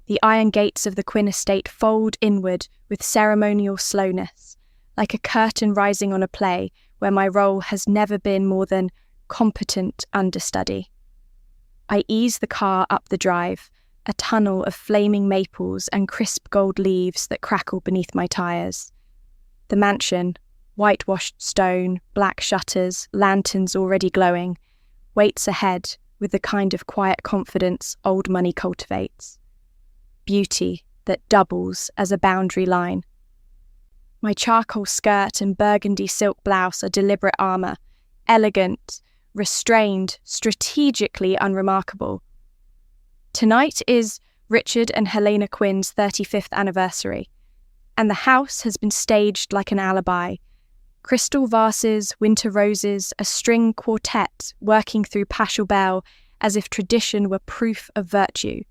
The iron gates of the Quinn estate fold inward with ceremonial slowness, like a curtain rising on a play where my role has never been more than competent understudy. I ease the car up the drive, a tunnel of flaming maples and crisp gold leaves that crackle beneath my tyres. The mansion, whitewashed stone, black shutters, lanterns already glowing, waits ahead with the kind of quiet confidence old money cultivates. Beauty that doubles as a boundary line. My charcoal skirt and burgundy silk blouse are deliberate armour, elegant, restrained, strategically unremarkable. Tonight is Richard and Helena Quinn's 35th anniversary, and the house has been staged like an alibi. Crystal vases, winter roses, a string quartet working through Pachelbel as if tradition were proof of virtue.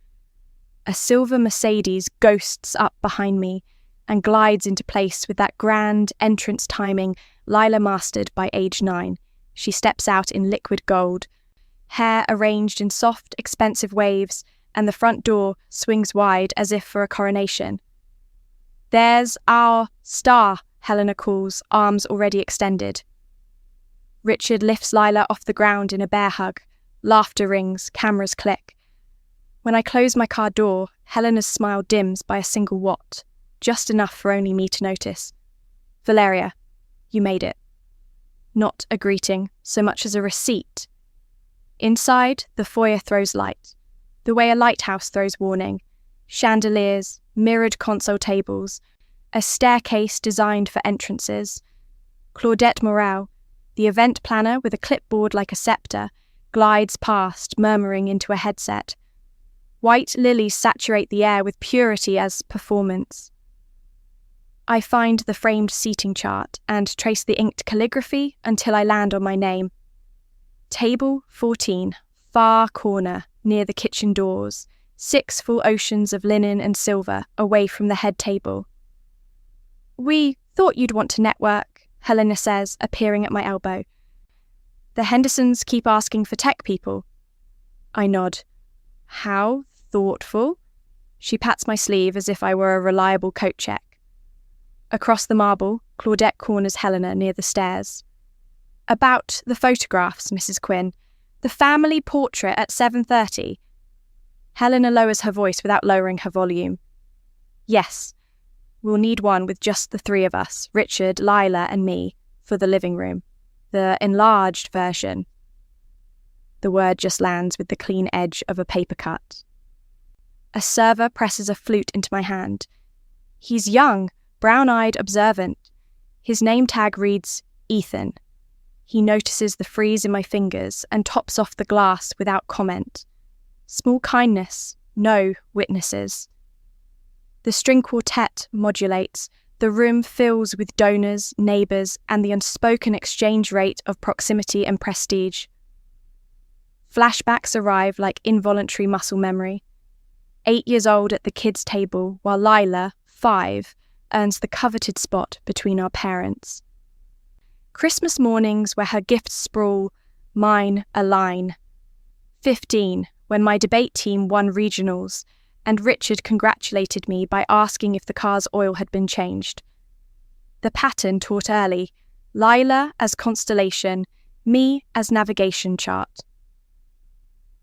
A silver Mercedes ghosts up behind me and glides into place with that grand entrance timing Lila mastered by age 9. She steps out in liquid gold, hair arranged in soft, expensive waves, and the front door swings wide as if for a coronation. "There's our star," Helena calls, arms already extended. Richard lifts Lila off the ground in a bear hug. Laughter rings, cameras click. When I close my car door, Helena's smile dims by a single watt, just enough for only me to notice. "Valeria, you made it." Not a greeting, so much as a receipt. Inside, the foyer throws light, the way a lighthouse throws warning. Chandeliers, mirrored console tables, a staircase designed for entrances. Claudette Morel, the event planner with a clipboard like a scepter, glides past, murmuring into a headset. White lilies saturate the air with purity as performance. I find the framed seating chart and trace the inked calligraphy until I land on my name. Table 14, far corner, near the kitchen doors, 6 full oceans of linen and silver away from the head table. "We thought you'd want to network," Helena says, appearing at my elbow. "The Hendersons keep asking for tech people." I nod. "How thoughtful." She pats my sleeve as if I were a reliable coat check. Across the marble, Claudette corners Helena near the stairs. "About the photographs, Mrs. Quinn. The family portrait at 7:30. Helena lowers her voice without lowering her volume. "Yes, we'll need one with just the 3 of us, Richard, Lila and me, for the living room. The enlarged version." The word just lands with the clean edge of a paper cut. A server presses a flute into my hand. He's young, brown-eyed, observant. His name tag reads Ethan. He notices the freeze in my fingers and tops off the glass without comment. Small kindness, no witnesses. The string quartet modulates. The room fills with donors, neighbours, and the unspoken exchange rate of proximity and prestige. Flashbacks arrive like involuntary muscle memory. 8 years old at the kids' table, while Lila, 5, earns the coveted spot between our parents. Christmas mornings where her gifts sprawl, mine a line. 15, when my debate team won regionals, and Richard congratulated me by asking if the car's oil had been changed. The pattern taught early, Lila as constellation, me as navigation chart.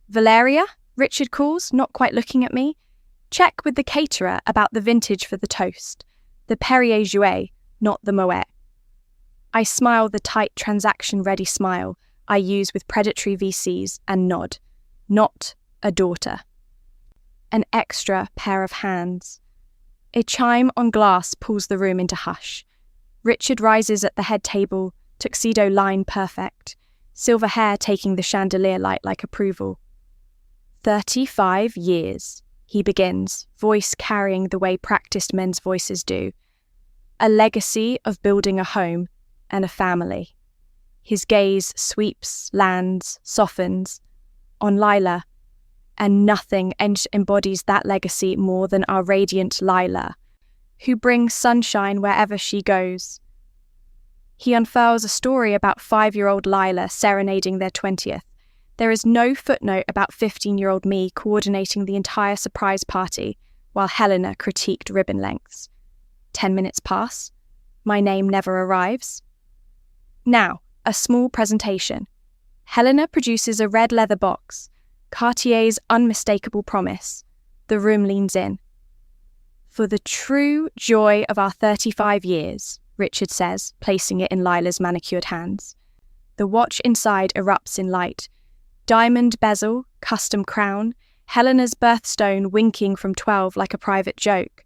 "Valeria?" Richard calls, not quite looking at me. "Check with the caterer about the vintage for the toast. The Perrier Jouet, not the Moet." I smile the tight transaction-ready smile I use with predatory VCs and nod. Not a daughter. An extra pair of hands. A chime on glass pulls the room into hush. Richard rises at the head table, tuxedo line perfect, silver hair taking the chandelier light like approval. 35 years, he begins, voice carrying the way practiced men's voices do. A legacy of building a home and a family. His gaze sweeps, lands, softens. On Lila. And nothing embodies that legacy more than our radiant Lila, who brings sunshine wherever she goes. He unfurls a story about 5-year-old Lila serenading their 20th. There is no footnote about 15-year-old me coordinating the entire surprise party, while Helena critiqued ribbon lengths. 10 minutes pass. My name never arrives. Now, a small presentation. Helena produces a red leather box, Cartier's unmistakable promise. The room leans in. "For the true joy of our 35 years, Richard says, placing it in Lila's manicured hands. The watch inside erupts in light. Diamond bezel, custom crown, Helena's birthstone winking from 12 like a private joke.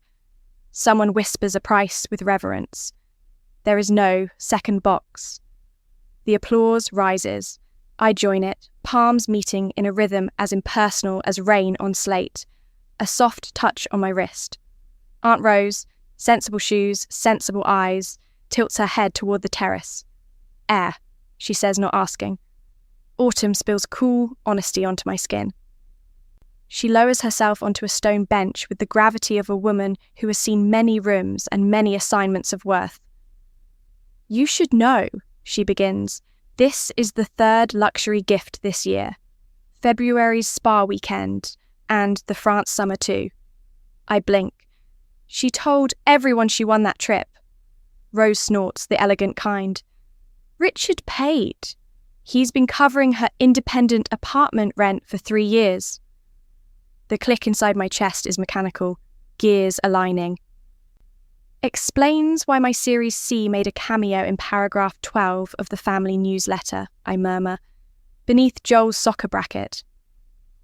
Someone whispers a price with reverence. There is no second box. The applause rises. I join it, palms meeting in a rhythm as impersonal as rain on slate. A soft touch on my wrist. Aunt Rose, sensible shoes, sensible eyes, tilts her head toward the terrace. Air, she says, not asking. Autumn spills cool honesty onto my skin. She lowers herself onto a stone bench with the gravity of a woman who has seen many rooms and many assignments of worth. You should know, she begins. This is the third luxury gift this year. February's spa weekend, and the France summer too. I blink. She told everyone she won that trip. Rose snorts, the elegant kind. Richard paid. He's been covering her independent apartment rent for 3 years. The click inside my chest is mechanical, gears aligning. Explains why my Series C made a cameo in paragraph 12 of the family newsletter, I murmur, beneath Joel's soccer bracket.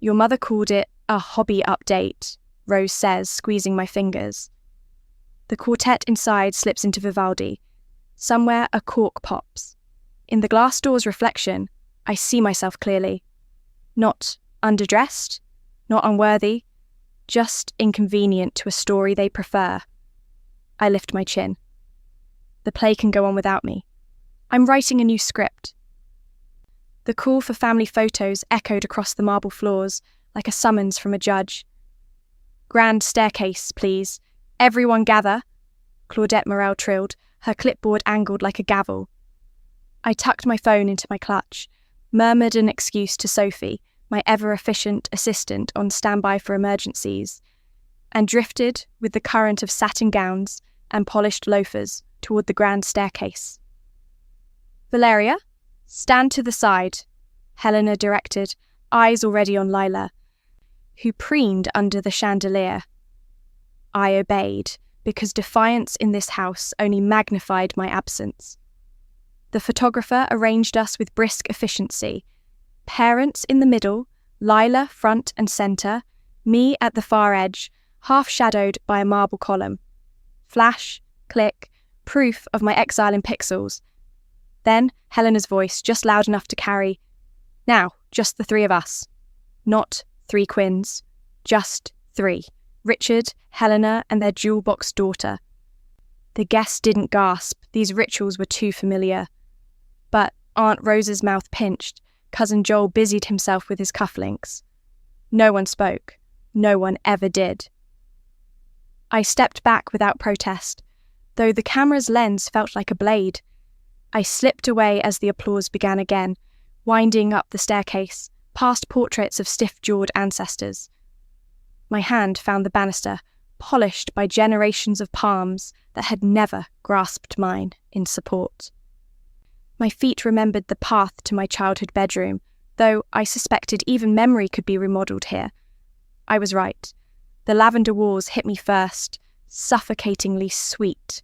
Your mother called it a hobby update, Rose says, squeezing my fingers. The quartet inside slips into Vivaldi. Somewhere a cork pops. In the glass door's reflection, I see myself clearly. Not underdressed, not unworthy, just inconvenient to a story they prefer. I lift my chin. The play can go on without me. I'm writing a new script. The call for family photos echoed across the marble floors like a summons from a judge. Grand staircase, please. Everyone gather, Claudette Morel trilled, her clipboard angled like a gavel. I tucked my phone into my clutch, murmured an excuse to Sophie, my ever-efficient assistant on standby for emergencies, and drifted with the current of satin gowns and polished loafers toward the grand staircase. Valeria, stand to the side, Helena directed, eyes already on Lila, who preened under the chandelier. I obeyed, because defiance in this house only magnified my absence. The photographer arranged us with brisk efficiency. Parents in the middle, Lila front and centre, me at the far edge, half-shadowed by a marble column. Flash, click, proof of my exile in pixels. Then Helena's voice, just loud enough to carry, "Now, just the 3 of us. Not 3 Quinns, just 3. Richard, Helena, and their jewel-box daughter." The guests didn't gasp, these rituals were too familiar. But Aunt Rose's mouth pinched, Cousin Joel busied himself with his cufflinks. No one spoke. No one ever did. I stepped back without protest, though the camera's lens felt like a blade. I slipped away as the applause began again, winding up the staircase, past portraits of stiff-jawed ancestors. My hand found the banister, polished by generations of palms that had never grasped mine in support. My feet remembered the path to my childhood bedroom, though I suspected even memory could be remodelled here. I was right. The lavender walls hit me first, suffocatingly sweet.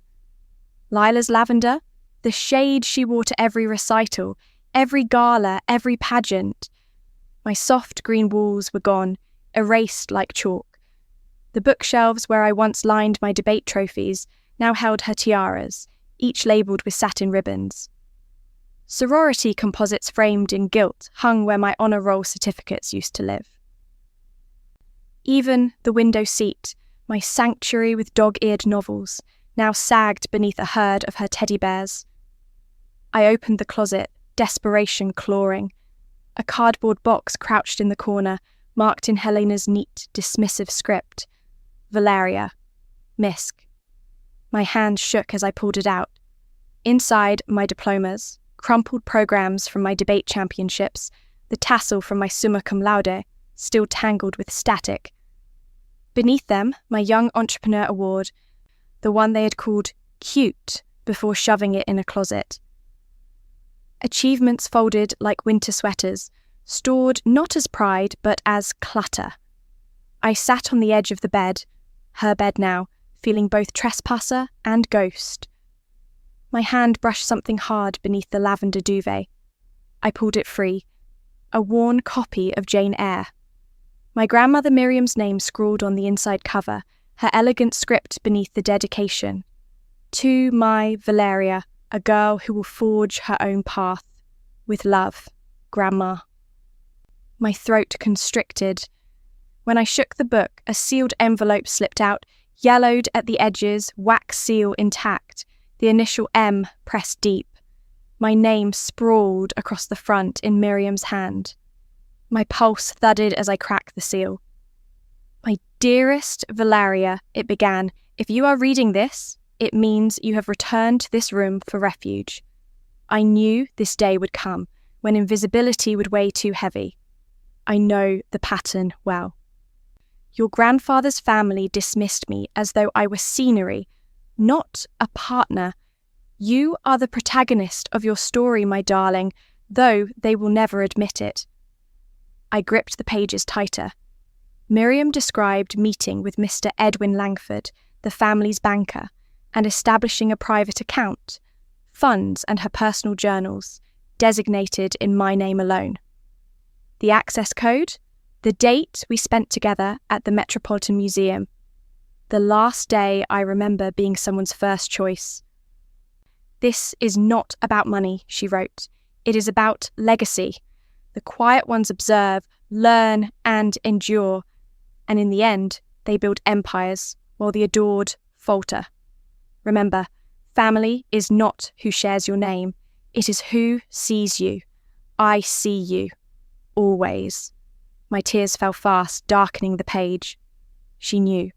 Lila's lavender, the shade she wore to every recital, every gala, every pageant. My soft green walls were gone, erased like chalk. The bookshelves where I once lined my debate trophies now held her tiaras, each labelled with satin ribbons. Sorority composites framed in gilt hung where my honour roll certificates used to live. Even the window seat, my sanctuary with dog-eared novels, now sagged beneath a herd of her teddy bears. I opened the closet, desperation clawing. A cardboard box crouched in the corner, marked in Helena's neat, dismissive script. Valeria. Misk. My hand shook as I pulled it out. Inside, my diplomas, crumpled programs from my debate championships, the tassel from my summa cum laude, still tangled with static. Beneath them, my Young Entrepreneur Award, the one they had called cute before shoving it in a closet. Achievements folded like winter sweaters, stored not as pride but as clutter. I sat on the edge of the bed, her bed now, feeling both trespasser and ghost. My hand brushed something hard beneath the lavender duvet. I pulled it free. A worn copy of Jane Eyre. My grandmother Miriam's name scrawled on the inside cover, her elegant script beneath the dedication. To my Valeria, a girl who will forge her own path. With love, Grandma. My throat constricted. When I shook the book, a sealed envelope slipped out, yellowed at the edges, wax seal intact, the initial M pressed deep. My name sprawled across the front in Miriam's hand. My pulse thudded as I cracked the seal. My dearest Valeria, it began, if you are reading this, it means you have returned to this room for refuge. I knew this day would come, when invisibility would weigh too heavy. I know the pattern well. Your grandfather's family dismissed me as though I were scenery, not a partner. You are the protagonist of your story, my darling, though they will never admit it. I gripped the pages tighter. Miriam described meeting with Mr. Edwin Langford, the family's banker, and establishing a private account, funds and her personal journals, designated in my name alone. The access code? The date we spent together at the Metropolitan Museum. The last day I remember being someone's first choice. This is not about money, she wrote. It is about legacy. The quiet ones observe, learn, and endure. And in the end, they build empires, while the adored falter. Remember, family is not who shares your name. It is who sees you. I see you. Always. My tears fell fast, darkening the page. She knew.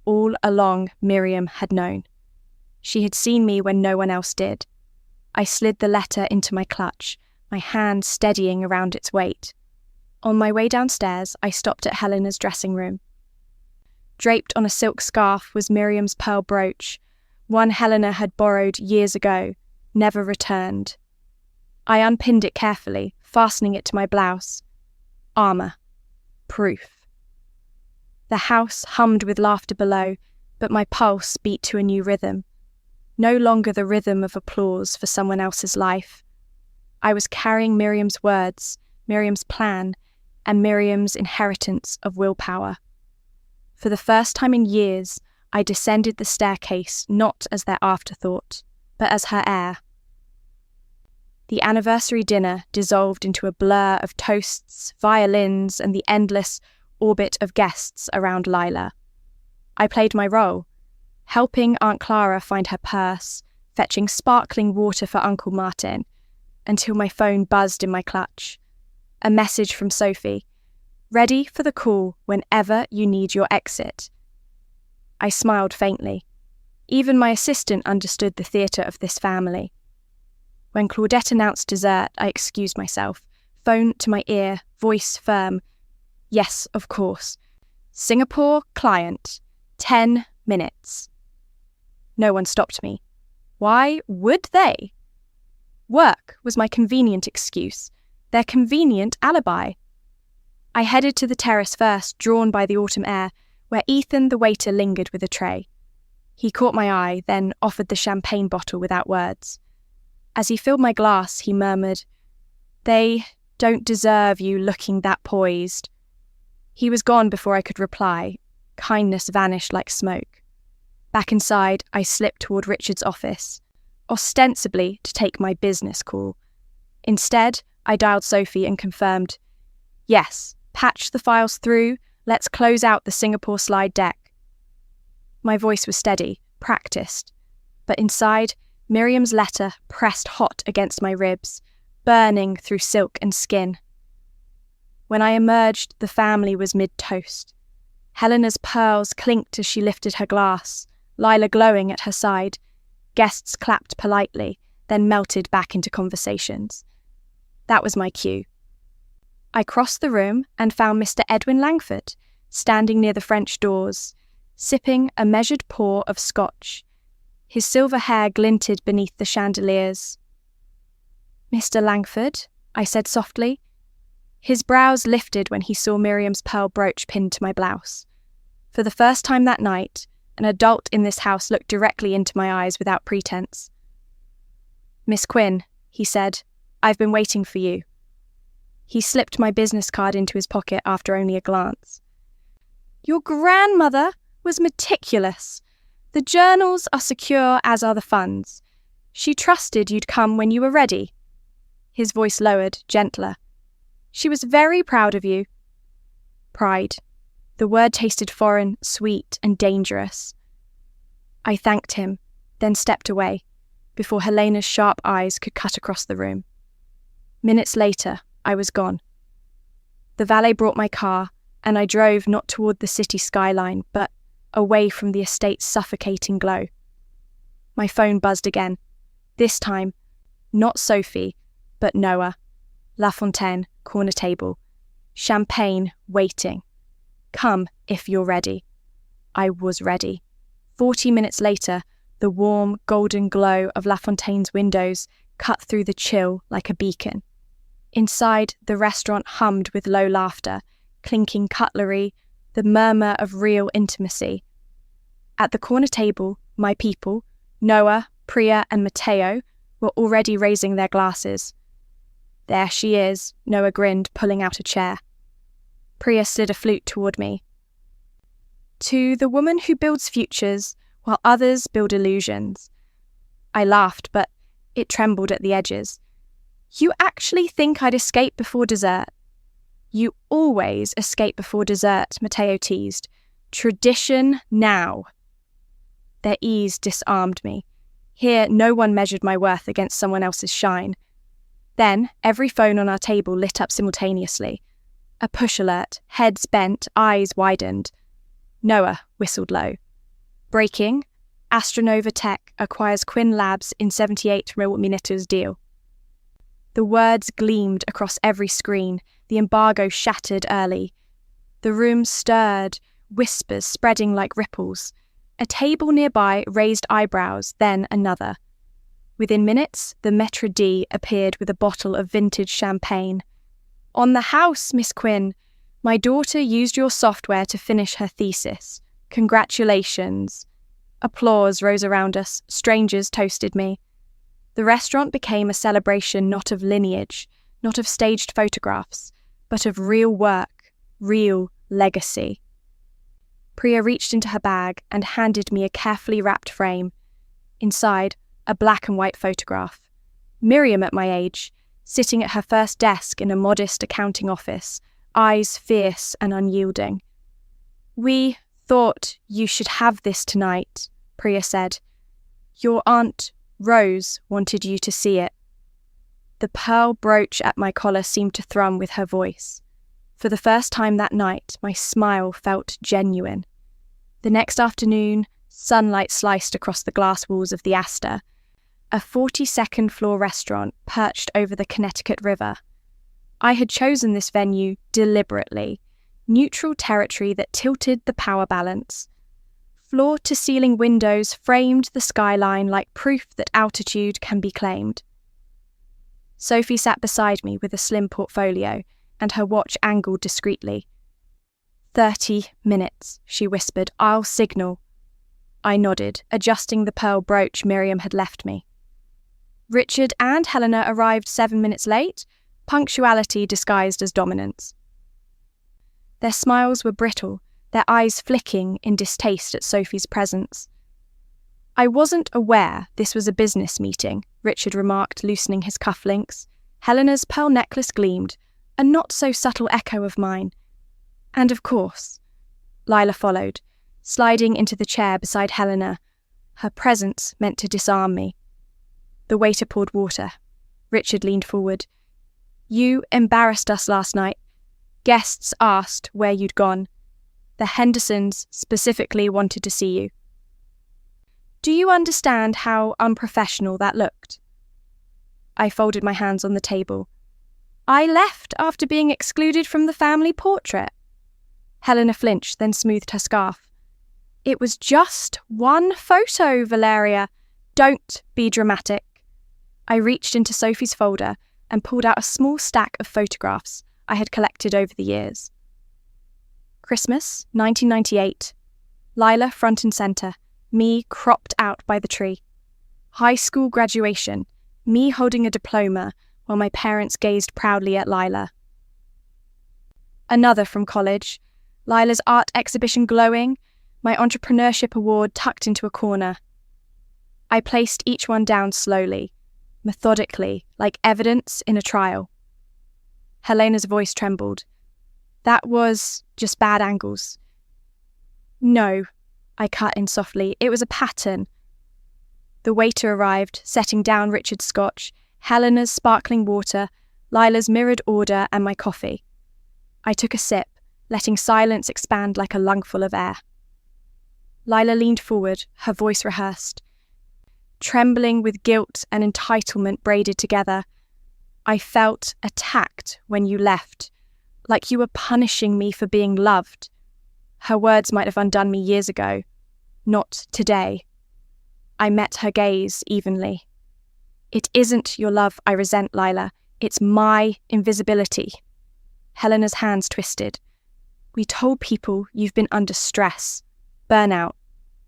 All along, Miriam had known. She had seen me when no one else did. I slid the letter into my clutch, my hand steadying around its weight. On my way downstairs, I stopped at Helena's dressing room. Draped on a silk scarf was Miriam's pearl brooch, one Helena had borrowed years ago, never returned. I unpinned it carefully, fastening it to my blouse. Armour. Proof. The house hummed with laughter below, but my pulse beat to a new rhythm. No longer the rhythm of applause for someone else's life. I was carrying Miriam's words, Miriam's plan, and Miriam's inheritance of willpower. For the first time in years, I descended the staircase not as their afterthought, but as her heir. The anniversary dinner dissolved into a blur of toasts, violins, and the endless orbit of guests around Lila. I played my role, helping Aunt Clara find her purse, fetching sparkling water for Uncle Martin, until my phone buzzed in my clutch. A message from Sophie. Ready for the call whenever you need your exit. I smiled faintly. Even my assistant understood the theatre of this family. When Claudette announced dessert, I excused myself, phone to my ear, voice firm. Yes, of course. Singapore client. 10 minutes. No one stopped me. Why would they? Work was my convenient excuse, their convenient alibi. I headed to the terrace first, drawn by the autumn air, where Ethan the waiter lingered with a tray. He caught my eye, then offered the champagne bottle without words. As he filled my glass, he murmured, "They don't deserve you looking that poised." He was gone before I could reply. Kindness vanished like smoke. Back inside, I slipped toward Richard's office, ostensibly to take my business call. Instead, I dialed Sophie and confirmed, "Yes, patch the files through, let's close out the Singapore slide deck." My voice was steady, practiced, but inside, Miriam's letter pressed hot against my ribs, burning through silk and skin. When I emerged, the family was mid-toast. Helena's pearls clinked as she lifted her glass, Lila glowing at her side. Guests clapped politely, then melted back into conversations. That was my cue. I crossed the room and found Mr. Edwin Langford, standing near the French doors, sipping a measured pour of scotch. His silver hair glinted beneath the chandeliers. "Mr. Langford," I said softly. His brows lifted when he saw Miriam's pearl brooch pinned to my blouse. For the first time that night, an adult in this house looked directly into my eyes without pretense. "Miss Quinn," he said, "I've been waiting for you." He slipped my business card into his pocket after only a glance. "Your grandmother was meticulous. The journals are secure, as are the funds. She trusted you'd come when you were ready." His voice lowered, gentler. "She was very proud of you." Pride. The word tasted foreign, sweet, and dangerous. I thanked him, then stepped away, before Helena's sharp eyes could cut across the room. Minutes later, I was gone. The valet brought my car, and I drove not toward the city skyline, but away from the estate's suffocating glow. My phone buzzed again. This time, not Sophie, but Noah. La Fontaine, corner table. Champagne, waiting. "Come, if you're ready." I was ready. 40 minutes later, the warm, golden glow of La Fontaine's windows cut through the chill like a beacon. Inside, the restaurant hummed with low laughter, clinking cutlery, the murmur of real intimacy. At the corner table, my people, Noah, Priya, and Matteo, were already raising their glasses. "There she is," Noah grinned, pulling out a chair. Priya slid a flute toward me. "To the woman who builds futures while others build illusions." I laughed, but it trembled at the edges. "You actually think I'd escape before dessert?" "You always escape before dessert," Matteo teased. "Tradition now." Their ease disarmed me. Here, no one measured my worth against someone else's shine. Then, every phone on our table lit up simultaneously. A push alert, heads bent, eyes widened. Noah whistled low. "Breaking. Astronova Tech acquires Quinn Labs in 78 millimeters deal." The words gleamed across every screen, the embargo shattered early. The room stirred, whispers spreading like ripples. A table nearby raised eyebrows, then another. Within minutes, the Maître D appeared with a bottle of vintage champagne. "On the house, Miss Quinn. My daughter used your software to finish her thesis. Congratulations." Applause rose around us. Strangers toasted me. The restaurant became a celebration not of lineage, not of staged photographs, but of real work, real legacy. Priya reached into her bag and handed me a carefully wrapped frame. Inside, a black and white photograph. Miriam at my age, sitting at her first desk in a modest accounting office, eyes fierce and unyielding. "We thought you should have this tonight," Priya said. "Your Aunt Rose wanted you to see it." The pearl brooch at my collar seemed to thrum with her voice. For the first time that night, my smile felt genuine. The next afternoon, sunlight sliced across the glass walls of the Astor, a 42nd floor restaurant perched over the Connecticut River. I had chosen this venue deliberately, neutral territory that tilted the power balance. Floor-to-ceiling windows framed the skyline like proof that altitude can be claimed. Sophie sat beside me with a slim portfolio, and her watch angled discreetly. 30 minutes, she whispered. "I'll signal." I nodded, adjusting the pearl brooch Miriam had left me. Richard and Helena arrived 7 minutes late, punctuality disguised as dominance. Their smiles were brittle, their eyes flicking in distaste at Sophie's presence. "I wasn't aware this was a business meeting," Richard remarked, loosening his cufflinks. Helena's pearl necklace gleamed, a not-so-subtle echo of mine. "And of course." Lila followed, sliding into the chair beside Helena. Her presence meant to disarm me. The waiter poured water. Richard leaned forward. "You embarrassed us last night. Guests asked where you'd gone. The Hendersons specifically wanted to see you. Do you understand how unprofessional that looked?" I folded my hands on the table. "I left after being excluded from the family portrait." Helena flinched, then smoothed her scarf. It was just one photo, Valeria. Don't be dramatic. I reached into Sophie's folder and pulled out a small stack of photographs I had collected over the years. Christmas, 1998. Lila front and centre, me cropped out by the tree. High school graduation, me holding a diploma while my parents gazed proudly at Lila. Another from college, Lila's art exhibition glowing, my entrepreneurship award tucked into a corner. I placed each one down slowly, methodically, like evidence in a trial. Helena's voice trembled. That was just bad angles. No, I cut in softly. It was a pattern. The waiter arrived, setting down Richard's scotch, Helena's sparkling water, Lila's mirrored order, and my coffee. I took a sip, letting silence expand like a lungful of air. Lila leaned forward, her voice rehearsed. Trembling with guilt and entitlement braided together, I felt attacked when you left, like you were punishing me for being loved. Her words might have undone me years ago. Not today. I met her gaze evenly. It isn't your love I resent, Lila. It's my invisibility. Helena's hands twisted. We told people you've been under stress, burnout.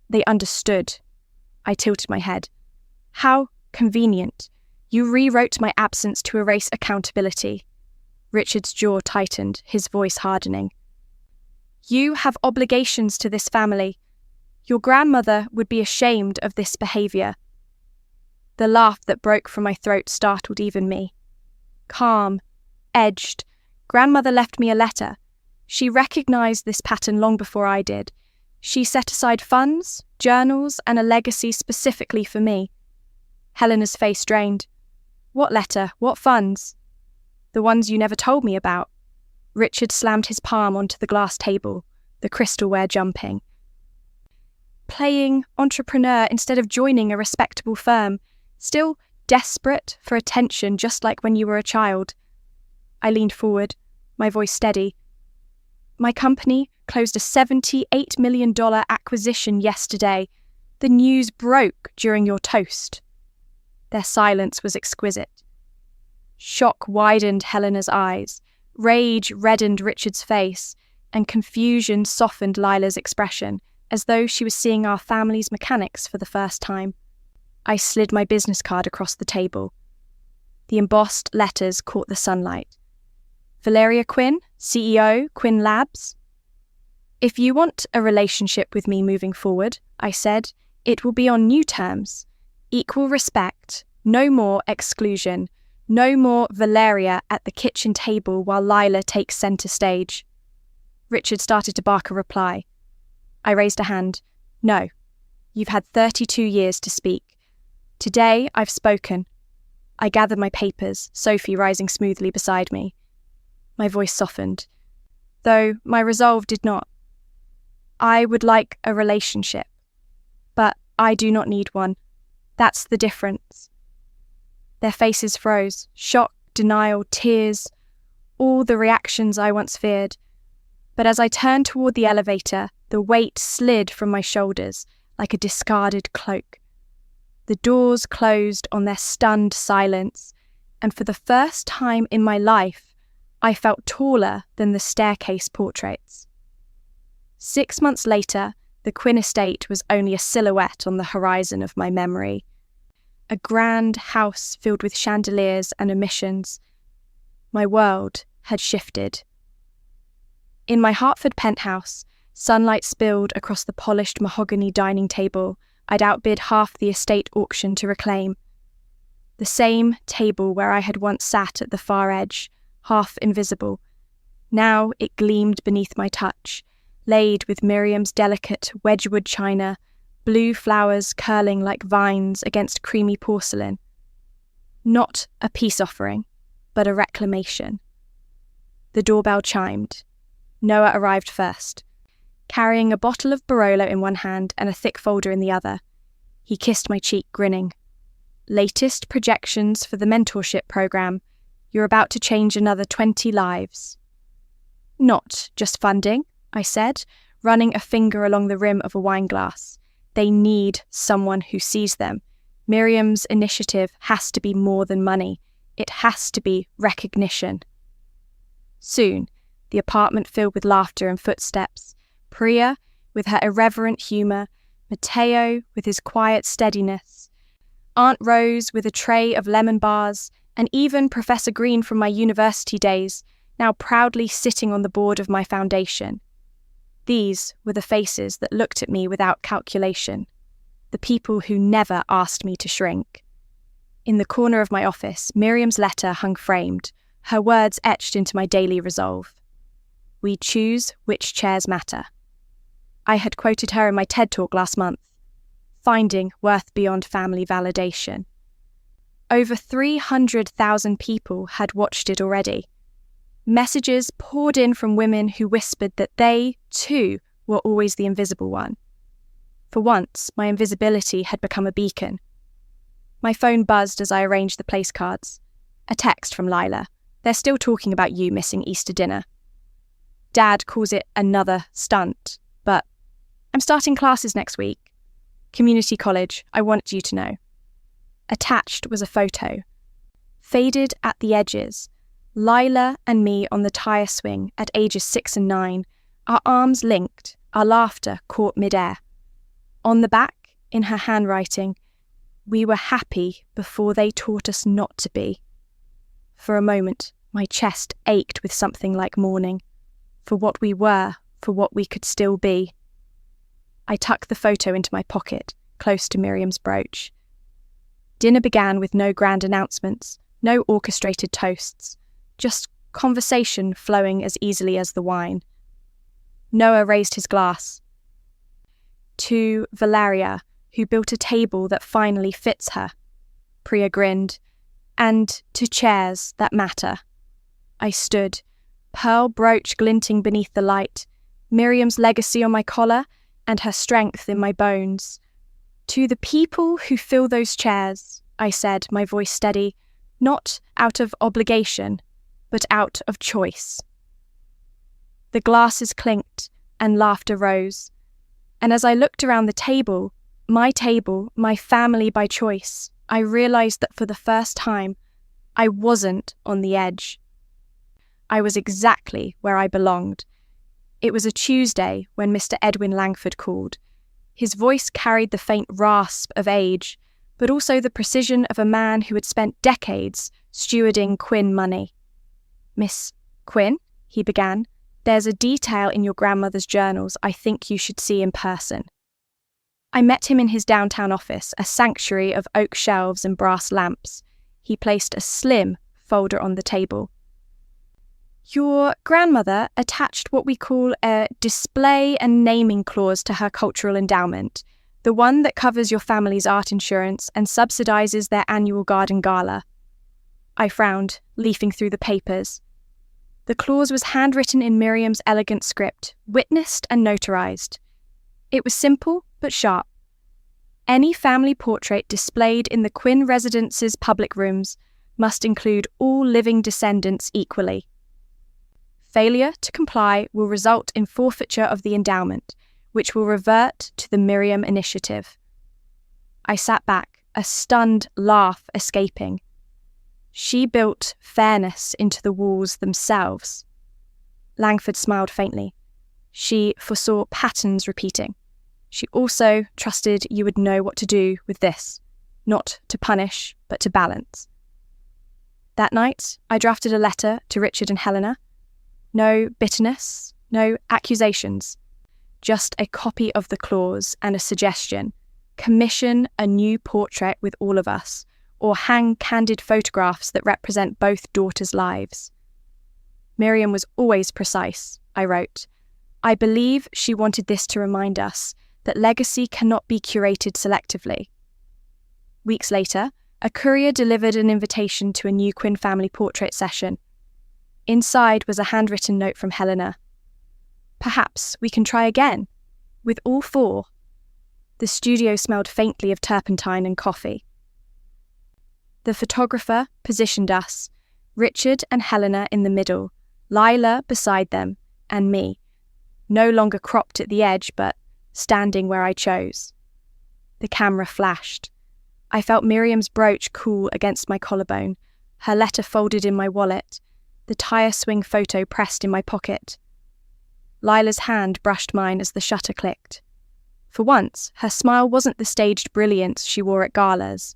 They understood. I tilted my head. How convenient. You rewrote my absence to erase accountability. Richard's jaw tightened, his voice hardening. You have obligations to this family. Your grandmother would be ashamed of this behaviour. The laugh that broke from my throat startled even me. Calm, edged, grandmother left me a letter. She recognised this pattern long before I did. She set aside funds, journals, and a legacy specifically for me. Helena's face drained. What letter? What funds? The ones you never told me about. Richard slammed his palm onto the glass table, the crystalware jumping. Playing entrepreneur instead of joining a respectable firm, still desperate for attention just like when you were a child. I leaned forward, my voice steady. My company closed a $78 million acquisition yesterday. The news broke during your toast. Their silence was exquisite. Shock widened Helena's eyes, rage reddened Richard's face, and confusion softened Lila's expression, as though she was seeing our family's mechanics for the first time. I slid my business card across the table. The embossed letters caught the sunlight. Valeria Quinn, CEO, Quinn Labs. If you want a relationship with me moving forward, I said, it will be on new terms. Equal respect, no more exclusion, no more Valeria at the kitchen table while Lila takes centre stage. Richard started to bark a reply. I raised a hand. No, you've had 32 years to speak. Today I've spoken. I gathered my papers, Sophie rising smoothly beside me. My voice softened, though my resolve did not. I would like a relationship, but I do not need one. That's the difference. Their faces froze, shock, denial, tears, all the reactions I once feared. But as I turned toward the elevator, the weight slid from my shoulders like a discarded cloak. The doors closed on their stunned silence, and for the first time in my life, I felt taller than the staircase portraits. 6 months later, the Quinn estate was only a silhouette on the horizon of my memory. A grand house filled with chandeliers and emissions. My world had shifted. In my Hartford penthouse, sunlight spilled across the polished mahogany dining table I'd outbid half the estate auction to reclaim. The same table where I had once sat at the far edge, half invisible. Now it gleamed beneath my touch, laid with Miriam's delicate Wedgwood china, blue flowers curling like vines against creamy porcelain. Not a peace offering, but a reclamation. The doorbell chimed. Noah arrived first, carrying a bottle of Barolo in one hand and a thick folder in the other. He kissed my cheek, grinning. Latest projections for the mentorship program. You're about to change another 20 lives. Not just funding, I said, running a finger along the rim of a wine glass. They need someone who sees them. Miriam's initiative has to be more than money. It has to be recognition. Soon, the apartment filled with laughter and footsteps. Priya, with her irreverent humour, Matteo, with his quiet steadiness, Aunt Rose, with a tray of lemon bars, and even Professor Green from my university days, now proudly sitting on the board of my foundation. These were the faces that looked at me without calculation, the people who never asked me to shrink. In the corner of my office, Miriam's letter hung framed, her words etched into my daily resolve. We choose which chairs matter. I had quoted her in my TED Talk last month, finding worth beyond family validation. Over 300,000 people had watched it already. Messages poured in from women who whispered that they, too, were always the invisible one. For once, my invisibility had become a beacon. My phone buzzed as I arranged the place cards. A text from Lila. They're still talking about you missing Easter dinner. Dad calls it another stunt, but I'm starting classes next week. Community college, I want you to know. Attached was a photo. Faded at the edges, Lila and me on the tyre swing at ages 6 and 9, our arms linked, our laughter caught mid-air. On the back, in her handwriting, we were happy before they taught us not to be. For a moment, my chest ached with something like mourning, for what we were, for what we could still be. I tucked the photo into my pocket, close to Miriam's brooch. Dinner began with no grand announcements, no orchestrated toasts, just conversation flowing as easily as the wine. Noah raised his glass. To Valeria, who built a table that finally fits her. Priya grinned. And to chairs that matter. I stood, pearl brooch glinting beneath the light, Miriam's legacy on my collar and her strength in my bones. To the people who fill those chairs, I said, my voice steady, not out of obligation, but out of choice. The glasses clinked and laughter rose. And as I looked around the table, my family by choice, I realised that for the first time, I wasn't on the edge. I was exactly where I belonged. It was a Tuesday when Mr. Edwin Langford called. His voice carried the faint rasp of age, but also the precision of a man who had spent decades stewarding Quinn money. "Miss Quinn," he began, "there's a detail in your grandmother's journals I think you should see in person." I met him in his downtown office, a sanctuary of oak shelves and brass lamps. He placed a slim folder on the table. "Your grandmother attached what we call a display and naming clause to her cultural endowment, the one that covers your family's art insurance and subsidizes their annual garden gala." I frowned, leafing through the papers. The clause was handwritten in Miriam's elegant script, witnessed and notarized. It was simple but sharp. Any family portrait displayed in the Quinn residence's public rooms must include all living descendants equally. Failure to comply will result in forfeiture of the endowment, which will revert to the Miriam Initiative. I sat back, a stunned laugh escaping. She built fairness into the walls themselves. Langford smiled faintly. She foresaw patterns repeating. She also trusted you would know what to do with this, not to punish, but to balance. That night, I drafted a letter to Richard and Helena. No bitterness, no accusations, just a copy of the clause and a suggestion. Commission a new portrait with all of us, or hang candid photographs that represent both daughters' lives. Miriam was always precise, I wrote. I believe she wanted this to remind us that legacy cannot be curated selectively. Weeks later, a courier delivered an invitation to a new Quinn family portrait session. Inside was a handwritten note from Helena. "Perhaps we can try again, with all four." The studio smelled faintly of turpentine and coffee. The photographer positioned us, Richard and Helena in the middle, Lila beside them, and me. no longer cropped at the edge, but standing where I chose. The camera flashed. I felt Miriam's brooch cool against my collarbone, her letter folded in my wallet, the tire swing photo pressed in my pocket. Lila's hand brushed mine as the shutter clicked. For once, her smile wasn't the staged brilliance she wore at galas.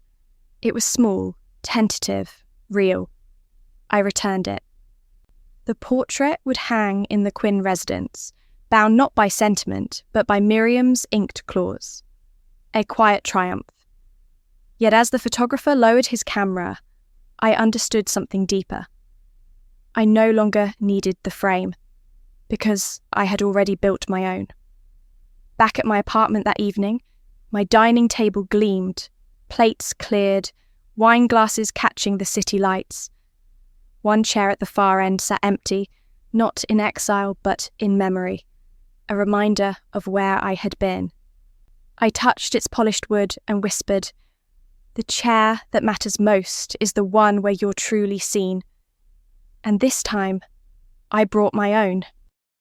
It was small, tentative, real. I returned it. The portrait would hang in the Quinn residence, bound not by sentiment, but by Miriam's inked claws. A quiet triumph. Yet as the photographer lowered his camera, I understood something deeper. I no longer needed the frame, because I had already built my own. Back at my apartment that evening, my dining table gleamed, plates cleared, wine glasses catching the city lights. One chair at the far end sat empty, not in exile but in memory, a reminder of where I had been. I touched its polished wood and whispered, "The chair that matters most is the one where you're truly seen." And this time, I brought my own.